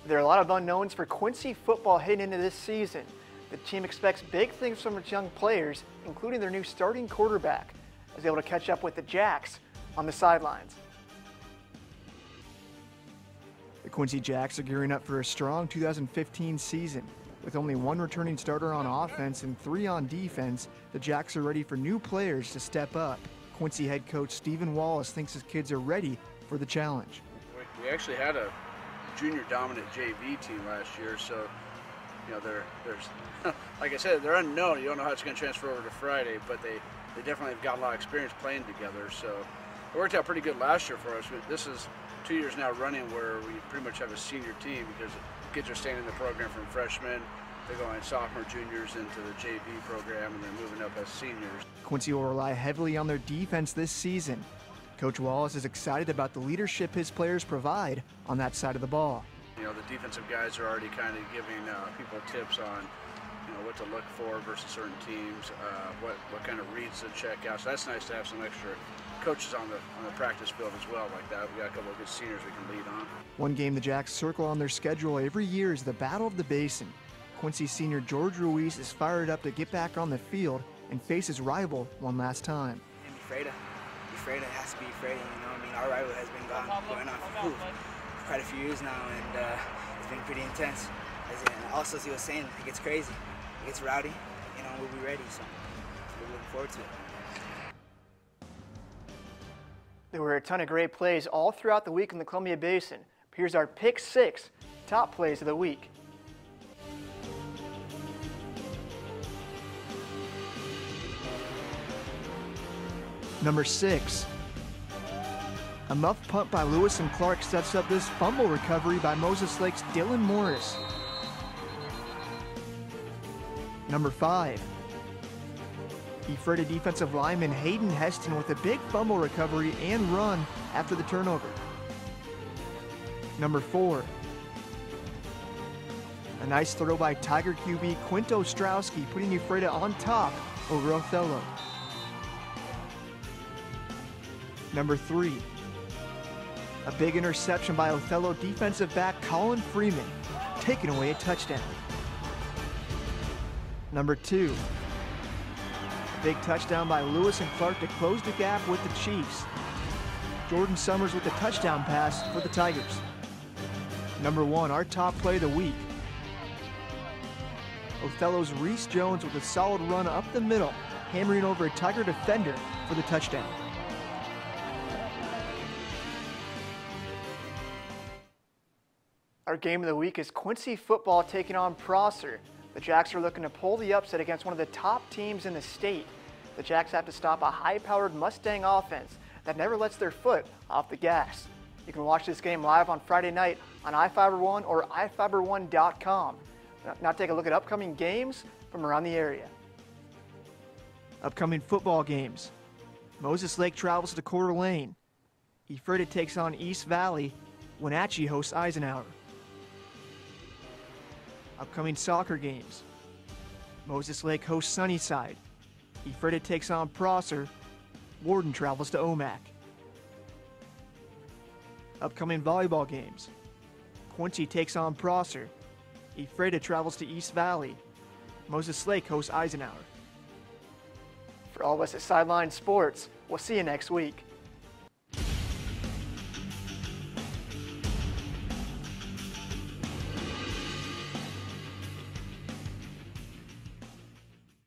There are a lot of unknowns for Quincy football heading into this season. The team expects big things from its young players, including their new starting quarterback, as able to catch up with the Jacks on the sidelines. The Quincy Jacks are gearing up for a strong 2015 season. With only one returning starter on offense and 3 on defense, the Jacks are ready for new players to step up. Quincy head coach Stephen Wallace thinks his kids are ready for the challenge. We actually had a junior dominant JV team last year, so you know there's like I said, they're unknown. You don't know how it's going to transfer over to Friday, but they definitely have got a lot of experience playing together. So it worked out pretty good last year for us. This is 2 years now running where we pretty much have a senior team because kids are staying in the program from freshmen. They're going sophomore, juniors into the JV program, and then moving up as seniors. Quincy will rely heavily on their defense this season. Coach Wallace is excited about the leadership his players provide on that side of the ball. You know, the defensive guys are already kind of giving people tips on, you know, what to look for versus certain teams, what kind of reads to check out. So that's nice to have some extra coaches on the practice field as well like that. We got a couple of good seniors we can lead on. One game the Jacks circle on their schedule every year is the Battle of the Basin. Quincy senior George Ruiz is fired up to get back on the field and face his rival one last time. It has to be Freddie, you know. I mean, our rival has been going on for quite a few years now, and it's been pretty intense. And also, as he was saying, it gets crazy, it gets rowdy, you know, we'll be ready, so we're looking forward to it. There were a ton of great plays all throughout the week in the Columbia Basin. Here's our Pick 6 top plays of the week. Number 6. A muff punt by Lewis and Clark sets up this fumble recovery by Moses Lake's Dylan Morris. Number 5. Ephrata defensive lineman Hayden Heston with a big fumble recovery and run after the turnover. Number 4. A nice throw by Tiger QB Quinto Strowski, putting Ephrata on top over Othello. Number 3. A big interception by Othello defensive back Colin Freeman, taking away a touchdown. Number 2. A big touchdown by Lewis and Clark to close the gap with the Chiefs. Jordan Summers with the touchdown pass for the Tigers. Number 1, our top play of the week. Othello's Reese Jones with a solid run up the middle, hammering over a Tiger defender for the touchdown. Our game of the week is Quincy football taking on Prosser. The Jacks are looking to pull the upset against one of the top teams in the state. The Jacks have to stop a high-powered Mustang offense that never lets their foot off the gas. You can watch this game live on Friday night on iFiber1 or iFiber1.com. Now take a look at upcoming games from around the area. Upcoming football games. Moses Lake travels to Coeur d'Alene. Ephrata takes on East Valley. Wenatchee hosts Eisenhower. Upcoming soccer games. Moses Lake hosts Sunnyside. Ephrata takes on Prosser. Warden travels to Omak. Upcoming volleyball games. Quincy takes on Prosser. Ephrata travels to East Valley. Moses Lake hosts Eisenhower. For all of us at Sidelined Sports, we'll see you next week.